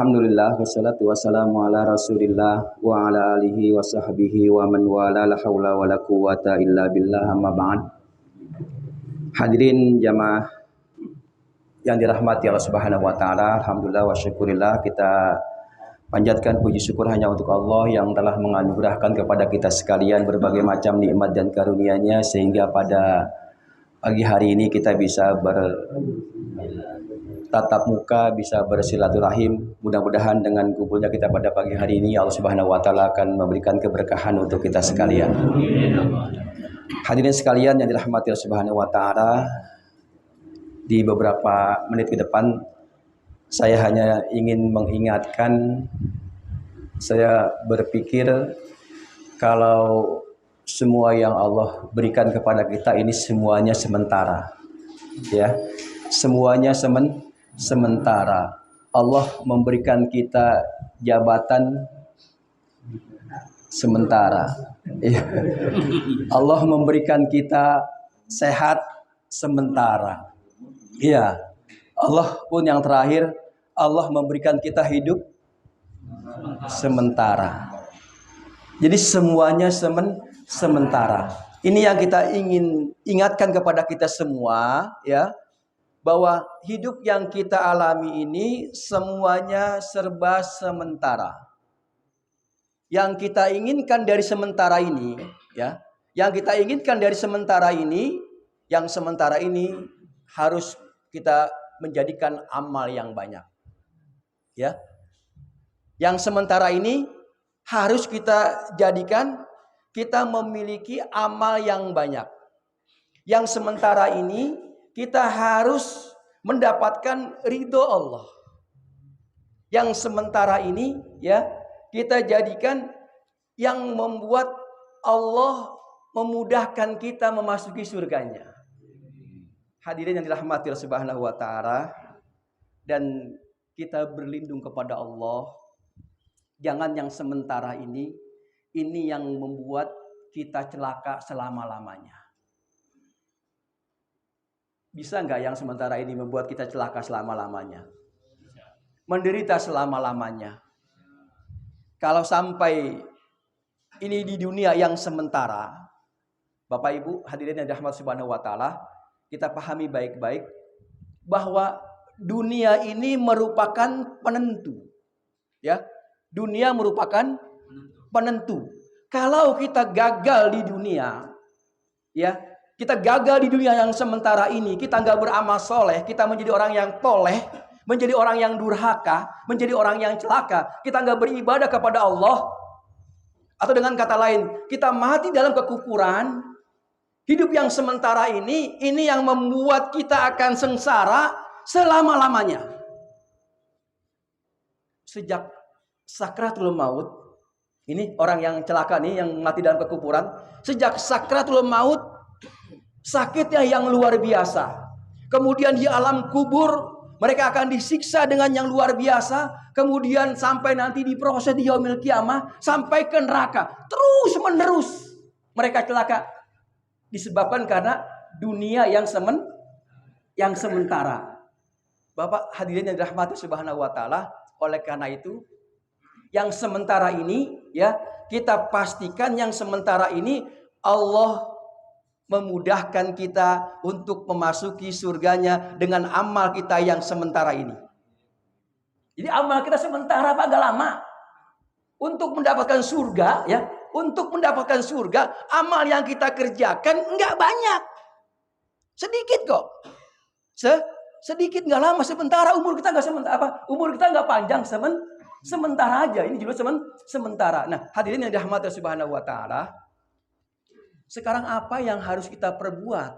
Alhamdulillah wassalatu wassalamu ala Rasulillah wa ala alihi wa sahbihi wa man wala la haula wala quwata illa billah amma ba'd. Hadirin jamaah yang dirahmati Allah Subhanahu wa taala, alhamdulillah wa syukurillah, kita panjatkan puji syukur hanya untuk Allah yang telah menganugerahkan kepada kita sekalian berbagai macam nikmat dan karunia-Nya sehingga pada pagi hari ini kita bisa tatap muka, bisa bersilaturahim. Mudah-mudahan dengan kumpulnya kita pada pagi hari ini Allah Subhanahu wa taala akan memberikan keberkahan untuk kita sekalian. Hadirin sekalian yang dirahmati Allah Subhanahu wa taala, di beberapa menit ke depan saya hanya ingin mengingatkan, saya berpikir kalau semua yang Allah berikan kepada kita ini semuanya sementara. Ya. Semuanya sementara. Allah memberikan kita jabatan sementara. Allah memberikan kita sehat sementara. Iya. Allah pun yang terakhir, Allah memberikan kita hidup sementara. Jadi semuanya sementara. Ini yang kita ingin ingatkan kepada kita semua, ya, bahwa hidup yang kita alami ini semuanya serba sementara. Yang kita inginkan dari sementara ini, ya, yang kita inginkan dari sementara ini, yang sementara ini harus kita menjadikan amal yang banyak. Ya. Yang sementara ini harus kita jadikan kita memiliki amal yang banyak. Yang sementara ini kita harus mendapatkan ridho Allah. Yang sementara ini, ya, kita jadikan yang membuat Allah memudahkan kita memasuki surganya. Hadirin yang dirahmati Allah Subhanahu wa taala, dan kita berlindung kepada Allah. Jangan yang sementara ini yang membuat kita celaka selama-lamanya. Bisa nggak yang sementara ini membuat kita celaka selama-lamanya? Menderita selama-lamanya. Kalau sampai ini di dunia yang sementara, Bapak Ibu hadirin yang dirahmati Subhanahu wa taala, kita pahami baik-baik bahwa dunia ini merupakan penentu. Ya, dunia merupakan penentu. Kalau kita gagal di dunia, ya, kita gagal di dunia yang sementara ini, kita nggak beramal soleh, kita menjadi orang yang toleh, menjadi orang yang durhaka, menjadi orang yang celaka, kita nggak beribadah kepada Allah, atau dengan kata lain, kita mati dalam kekufuran. Hidup yang sementara ini yang membuat kita akan sengsara selama-lamanya. Sejak sakratul maut, ini orang yang celaka nih, yang mati dalam kekufuran, sejak sakratul maut, sakitnya yang luar biasa. Kemudian di alam kubur, mereka akan disiksa dengan yang luar biasa. Kemudian sampai nanti diproses di yaumil qiyamah, sampai ke neraka. Terus menerus mereka celaka. Disebabkan karena dunia yang sementara. Bapak hadirin yang dirahmati Subhanahu wa taala, oleh karena itu yang sementara ini, ya, kita pastikan yang sementara ini Allah memudahkan kita untuk memasuki surganya dengan amal kita yang sementara ini. Jadi amal kita sementara, Pak, agak lama. Untuk mendapatkan surga, ya, untuk mendapatkan surga, amal yang kita kerjakan enggak banyak. Sedikit kok. Sedikit, enggak lama, sementara. Umur kita enggak sementara, umur kita enggak panjang, sementara aja. Ini juga sementara. Nah, hadirin yang dirahmati Subhanahu wa taala, sekarang apa yang harus kita perbuat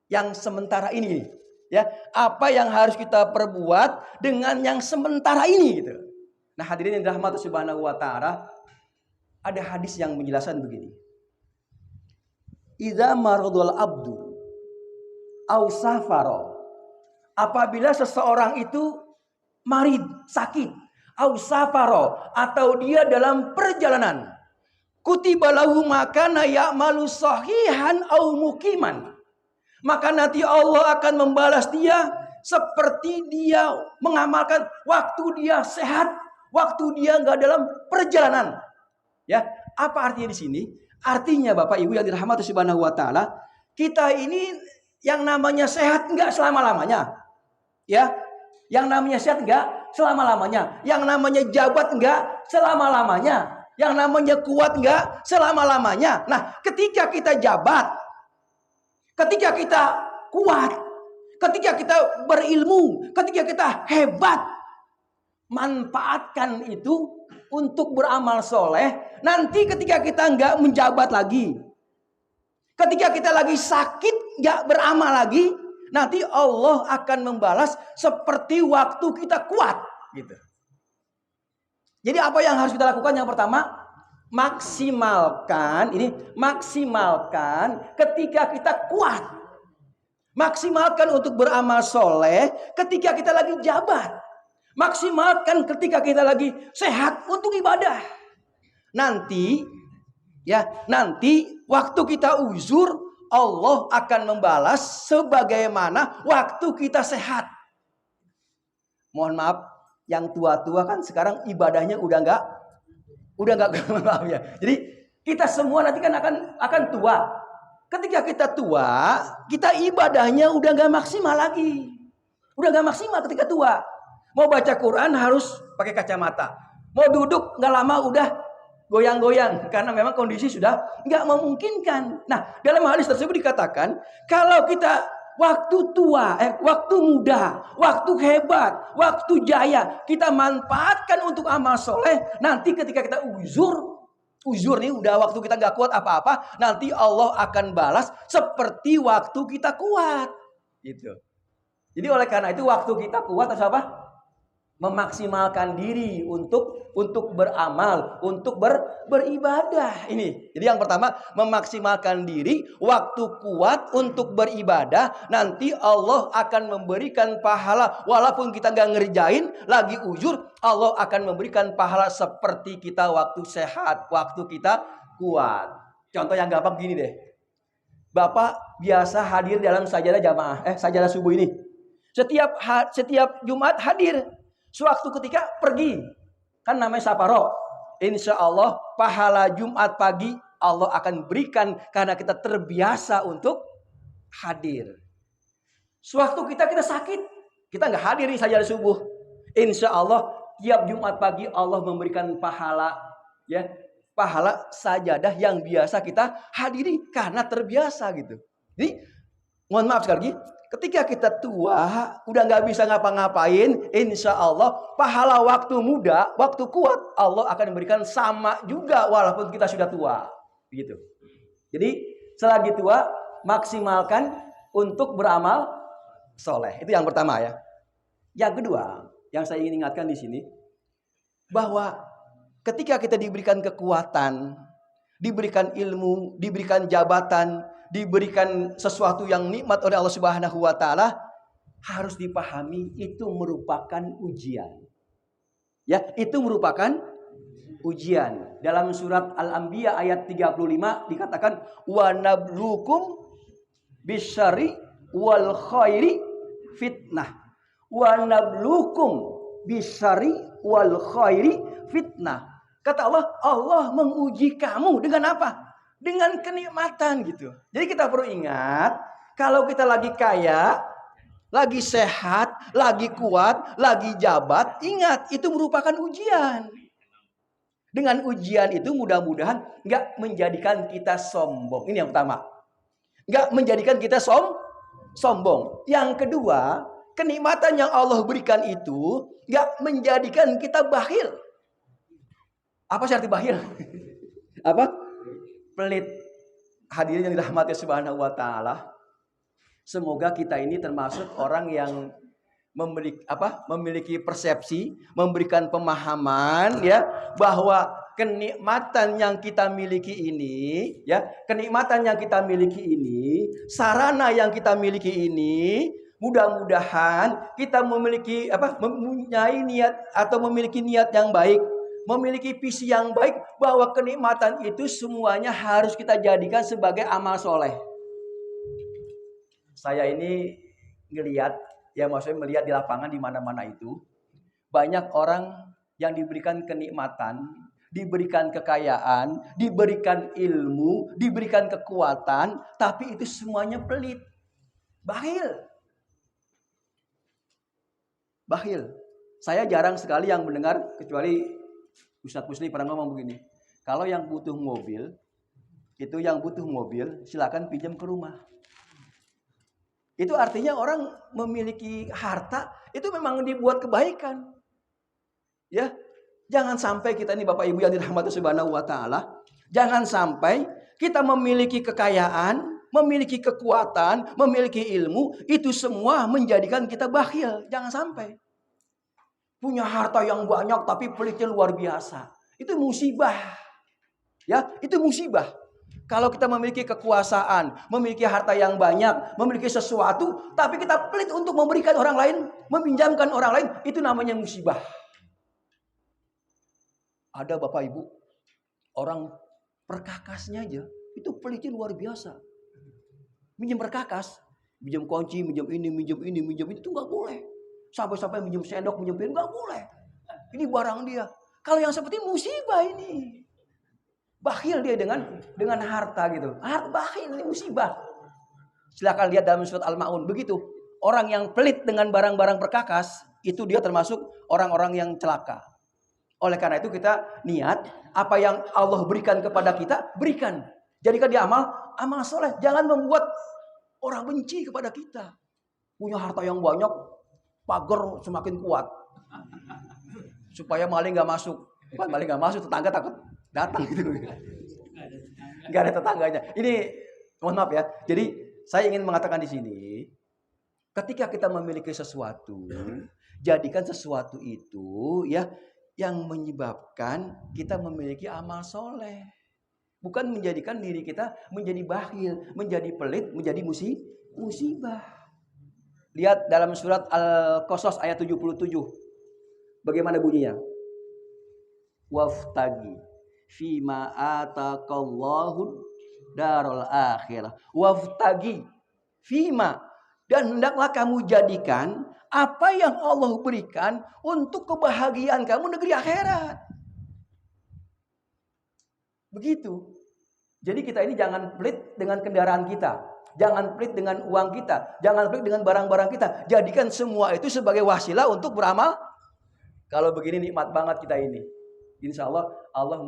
yang sementara ini? Ya, apa yang harus kita perbuat dengan yang sementara ini gitu. Nah, hadirin yang dirahmati Subhanahu wa taala, ada hadis yang menjelaskan begini. Idza maradul abdu au safaro, apabila seseorang itu marid, sakit, au safaro, atau dia dalam perjalanan, kutiba lahu makana ya'malu sahihan au muqiman, maka nanti Allah akan membalas dia seperti dia mengamalkan waktu dia sehat, waktu dia nggak dalam perjalanan. Ya, apa artinya di sini? Artinya Bapak Ibu yang dirahmati Subhanahu wa taala, kita ini yang namanya sehat nggak selama-lamanya. Ya, yang namanya sehat nggak selama-lamanya. Yang namanya jabat nggak selama-lamanya. Yang namanya kuat nggak selama-lamanya. Nah, ketika kita jabat, ketika kita kuat, ketika kita berilmu, ketika kita hebat, manfaatkan itu untuk beramal soleh. Nanti ketika kita nggak menjabat lagi, ketika kita lagi sakit nggak beramal lagi, nanti Allah akan membalas seperti waktu kita kuat, gitu. Jadi apa yang harus kita lakukan? Yang pertama, maksimalkan ketika kita kuat. Maksimalkan untuk beramal soleh ketika kita lagi jabat. Maksimalkan ketika kita lagi sehat untuk ibadah. Nanti waktu kita uzur, Allah akan membalas sebagaimana waktu kita sehat. Mohon maaf, yang tua-tua kan sekarang ibadahnya udah nggak maaf ya. Jadi kita semua nanti kan akan tua. Ketika kita tua, kita ibadahnya udah nggak maksimal lagi. Udah nggak maksimal ketika tua. Mau baca Quran harus pakai kacamata. Mau duduk nggak lama udah goyang-goyang karena memang kondisi sudah nggak memungkinkan. Nah, dalam hadis tersebut dikatakan kalau kita waktu tua, waktu muda, waktu hebat, waktu jaya, kita manfaatkan untuk amal soleh. Nanti ketika kita uzur nih udah waktu kita nggak kuat apa-apa, nanti Allah akan balas seperti waktu kita kuat. Gitu. Jadi oleh karena itu waktu kita kuat harus apa? Memaksimalkan diri untuk beramal, untuk beribadah. Ini. Jadi yang pertama, memaksimalkan diri waktu kuat untuk beribadah. Nanti Allah akan memberikan pahala walaupun kita nggak ngerjain, lagi uzur, Allah akan memberikan pahala seperti kita waktu sehat, waktu kita kuat. Contoh yang gampang gini deh. Bapak biasa hadir dalam sajadah jamaah, sajadah subuh ini. Setiap Jumat hadir. Suatu ketika pergi, kan namanya saparo. Insya Allah pahala Jumat pagi Allah akan berikan karena kita terbiasa untuk hadir. Suatu kita sakit, kita nggak hadir di sajadah subuh. Insya Allah tiap Jumat pagi Allah memberikan pahala, ya, pahala sajadah yang biasa kita hadiri karena terbiasa gitu. Jadi mohon maaf sekali lagi. Ketika kita tua, udah nggak bisa ngapa-ngapain, insya Allah pahala waktu muda, waktu kuat, Allah akan memberikan sama juga walaupun kita sudah tua. Begitu. Jadi selagi tua, maksimalkan untuk beramal soleh. Itu yang pertama ya. Yang kedua, yang saya ingin ingatkan di sini, bahwa ketika kita diberikan kekuatan, diberikan ilmu, diberikan jabatan, diberikan sesuatu yang nikmat oleh Allah Subhanahu wa taala, harus dipahami itu merupakan ujian. Ya, itu merupakan ujian. Dalam surat Al-Anbiya ayat 35 dikatakan wa nablukum bisyarri wal khairi fitnah. Wa nablukum bisyarri wal khairi fitnah. Kata Allah, Allah menguji kamu dengan apa? Dengan kenikmatan gitu. Jadi kita perlu ingat, kalau kita lagi kaya, lagi sehat, lagi kuat, lagi jabat, ingat itu merupakan ujian. Dengan ujian itu mudah-mudahan nggak menjadikan kita sombong. Ini yang pertama. Nggak menjadikan kita sombong. Yang kedua, kenikmatan yang Allah berikan itu nggak menjadikan kita bakhil. Apa sih arti bakhil? Apa? Pelit. Hadirin yang dirahmati Subhanahu wa taala. Semoga kita ini termasuk orang yang memiliki persepsi, memberikan pemahaman ya bahwa kenikmatan yang kita miliki ini, ya, kenikmatan yang kita miliki ini, sarana yang kita miliki ini, mudah-mudahan kita mempunyai niat atau memiliki niat yang baik, memiliki visi yang baik bahwa kenikmatan itu semuanya harus kita jadikan sebagai amal soleh. Saya ini ngelihat Ya maksudnya melihat di lapangan di mana-mana itu banyak orang yang diberikan kenikmatan, diberikan kekayaan, diberikan ilmu, diberikan kekuatan, tapi itu semuanya pelit. Bakhil. Bakhil. Saya jarang sekali yang mendengar, kecuali Ustadz Pusli pernah ngomong begini. Kalau yang butuh mobil, silakan pinjam ke rumah. Itu artinya orang memiliki harta, itu memang dibuat kebaikan. Ya, jangan sampai kita ini Bapak Ibu yang dirahmati Subhanahu wa taala, jangan sampai kita memiliki kekayaan, memiliki kekuatan, memiliki ilmu, itu semua menjadikan kita bakhil. Jangan sampai. Punya harta yang banyak tapi pelitnya luar biasa. Itu musibah. Ya, itu musibah. Kalau kita memiliki kekuasaan, memiliki harta yang banyak, memiliki sesuatu, tapi kita pelit untuk memberikan orang lain, meminjamkan orang lain, itu namanya musibah. Ada Bapak Ibu, orang perkakasnya aja, itu pelitnya luar biasa. Minjem perkakas, minjem kunci, minjem ini, itu nggak boleh. Sampai-sampai minjem sendok, minjem piring, nggak boleh. Ini barang dia. Kalau yang seperti musibah ini. Bakhil dia dengan harta gitu. Bakhil ini musibah. Silakan lihat dalam surat Al-Maun. Begitu. Orang yang pelit dengan barang-barang perkakas, itu dia termasuk orang-orang yang celaka. Oleh karena itu kita niat, apa yang Allah berikan kepada kita, berikan. Jadikan dia amal soleh. Jangan membuat orang benci kepada kita. Punya harta yang banyak, pagar semakin kuat. Supaya maling gak masuk. Bukan maling gak masuk, tetangga takut datang gitu. Gak ada tetangganya. Ini mohon maaf ya. Jadi saya ingin mengatakan di sini, ketika kita memiliki sesuatu, jadikan sesuatu itu ya yang menyebabkan kita memiliki amal soleh. Bukan menjadikan diri kita menjadi bakhil, menjadi pelit, menjadi musibah. Lihat dalam surat Al-Qasas ayat 77. Bagaimana bunyinya? Waftagi fima ataqallahu darul akhirah. Waftagi fima, dan hendaklah kamu jadikan apa yang Allah berikan untuk kebahagiaan kamu negeri akhirat. Begitu. Jadi kita ini jangan pelit dengan kendaraan kita, jangan pelit dengan uang kita, jangan pelit dengan barang-barang kita. Jadikan semua itu sebagai wasilah untuk beramal. Kalau begini nikmat banget kita ini. Insya Allah Allah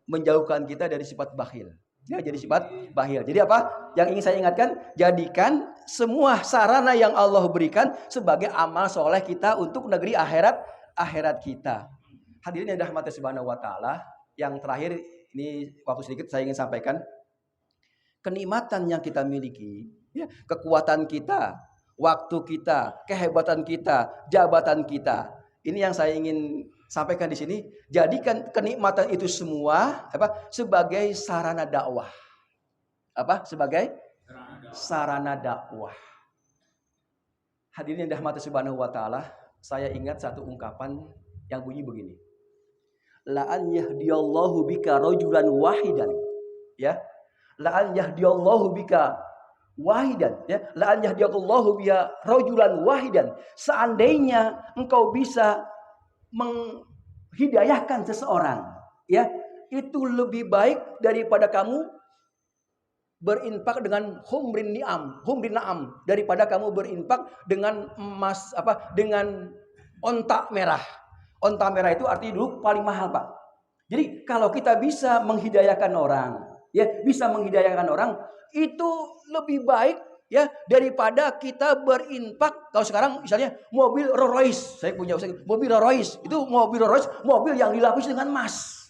menjauhkan kita dari sifat bakhil. Ya, jadi sifat bakhil. Jadi apa? Yang ingin saya ingatkan, jadikan semua sarana yang Allah berikan sebagai amal soleh kita untuk negeri akhirat kita. Hadirin yang dirahmati Subhanahu wa taala, yang terakhir ini waktu sedikit saya ingin sampaikan, kenikmatan yang kita miliki, ya, kekuatan kita, waktu kita, kehebatan kita, jabatan kita. Ini yang saya ingin sampaikan di sini. Jadikan kenikmatan itu semua sebagai sarana dakwah. Sebagai sarana dakwah. Hadirin yang dirahmati Subhanahu wa taala, saya ingat satu ungkapan yang bunyi begini. La an yahdiyallahu bika rajulan wahidan. Ya. La an yahdiyallahu bika wahidan, ya. La an yahdiyallahu bika rajulan wahidan. Seandainya engkau bisa menghidayahkan seseorang, ya, itu lebih baik daripada kamu berinfak dengan humrin na'am, daripada kamu berinfak dengan emas dengan onta merah. Onta merah itu artinya dulu paling mahal, Pak. Jadi kalau kita bisa menghidayahkan orang, ya, bisa menghidayahkan orang, itu lebih baik, ya, daripada kita berinfak. Kalau sekarang misalnya mobil Rolls Royce, saya punya mobil Rolls Royce, itu mobil Rolls Royce, mobil yang dilapis dengan emas.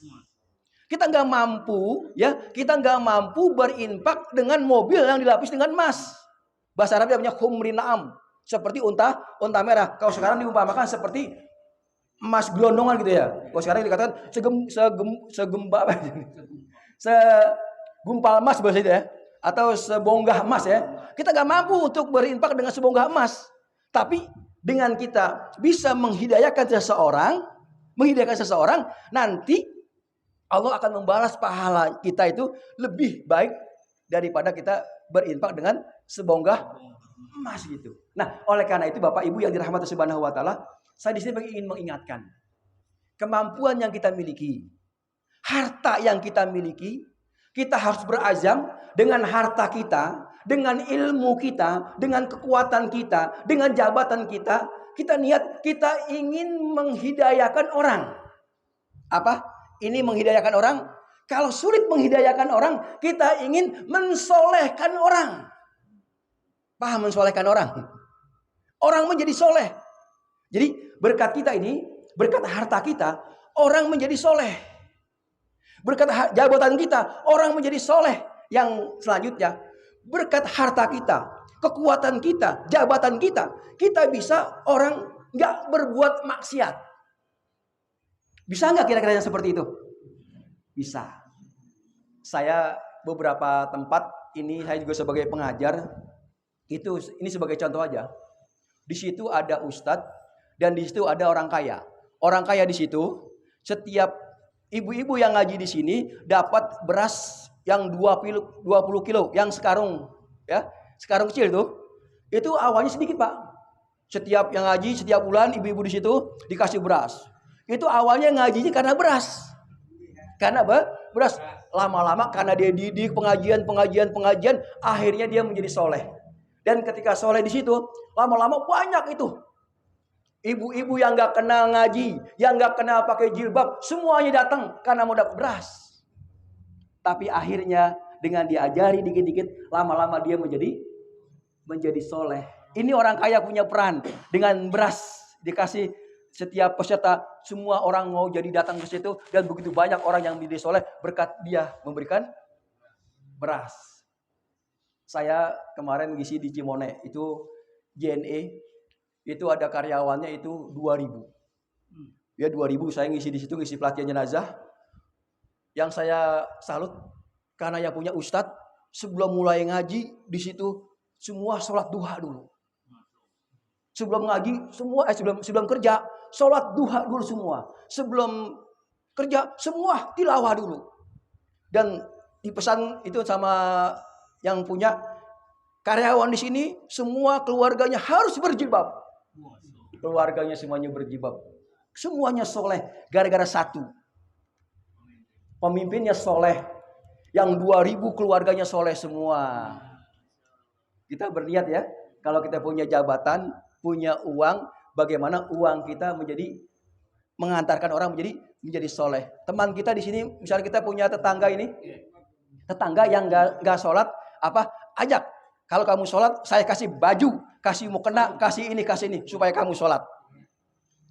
Kita nggak mampu, ya, kita nggak mampu berinfak dengan mobil yang dilapis dengan emas. Bahasa Arabnya namanya humrin na'am, seperti unta merah. Kalau sekarang diumpamakan seperti emas gelondongan gitu ya. Kalau sekarang dikatakan segumpal emas bahasa itu ya, atau sebonggah emas ya. Kita nggak mampu untuk berinfak dengan sebonggah emas. Tapi dengan kita bisa menghidayahkan seseorang, nanti Allah akan membalas pahala kita itu lebih baik daripada kita berinfak dengan sebonggah emas gitu. Nah, oleh karena itu Bapak Ibu yang dirahmati Subhanahu wa taala, saya di sini ingin mengingatkan kemampuan yang kita miliki, harta yang kita miliki, kita harus berazam dengan harta kita, dengan ilmu kita, dengan kekuatan kita, dengan jabatan kita, kita niat kita ingin menghidayakan orang. Apa? Ini menghidayakan orang. Kalau sulit menghidayakan orang, kita ingin mensolehkan orang. Paham mensolehkan orang? Orang menjadi soleh. Jadi berkat kita ini, berkat harta kita, orang menjadi soleh. Berkat jabatan kita, orang menjadi soleh. Yang selanjutnya, berkat harta kita, kekuatan kita, jabatan kita, kita bisa orang nggak berbuat maksiat. Bisa nggak kira-kira yang seperti itu? Bisa. Saya beberapa tempat ini, saya juga sebagai pengajar, ini sebagai contoh aja. Di situ ada ustadz dan di situ ada orang kaya. Orang kaya di situ, setiap ibu-ibu yang ngaji di sini dapat beras yang 20 kilo, yang sekarung, ya, sekarung kecil tuh. Itu awalnya sedikit, Pak. Setiap yang ngaji setiap bulan ibu-ibu di situ dikasih beras. Itu awalnya ngajinya karena beras. Karena beras. Lama-lama karena dia didik pengajian, akhirnya dia menjadi soleh. Dan ketika soleh di situ, lama-lama banyak itu ibu-ibu yang nggak kenal ngaji, yang nggak kenal pakai jilbab, semuanya datang karena mau dapat beras. Tapi akhirnya dengan diajari dikit-dikit, lama-lama dia menjadi soleh. Ini orang kaya punya peran. Dengan beras dikasih setiap peserta, semua orang mau jadi datang ke situ, dan begitu banyak orang yang menjadi soleh berkat dia memberikan beras. Saya kemarin ngisi di Cimone, itu JNE, itu ada karyawannya itu 2000. Ya 2000 saya ngisi di situ, ngisi pelatihan jenazah. Yang saya salut karena yang punya ustadz sebelum mulai ngaji di situ semua sholat duha dulu. Sebelum ngaji semua sebelum kerja sholat duha dulu semua. Sebelum kerja semua tilawah dulu. Dan dipesan itu sama yang punya karyawan di sini, semua keluarganya harus berjilbab. Keluarganya semuanya berjilbab. Semuanya soleh gara-gara satu. Pemimpinnya soleh. Yang 2000 keluarganya soleh semua. Kita berniat ya, kalau kita punya jabatan, punya uang, bagaimana uang kita mengantarkan orang menjadi soleh. Teman kita di sini, misalnya kita punya tetangga ini, tetangga yang nggak sholat, ajak. Kalau kamu sholat, saya kasih baju, kasih mukena, kasih ini, supaya kamu sholat.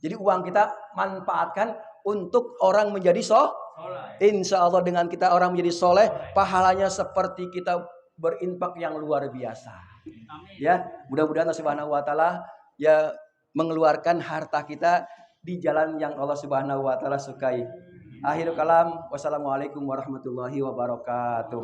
Jadi uang kita manfaatkan untuk orang menjadi soleh. Insya Allah dengan kita orang menjadi soleh, pahalanya seperti kita berinfak yang luar biasa. Ya, mudah-mudahan Allah Subhanahu Wa Taala ya mengeluarkan harta kita di jalan yang Allah Subhanahu Wa Taala sukai. Akhirul kalam, wassalamualaikum warahmatullahi wabarakatuh.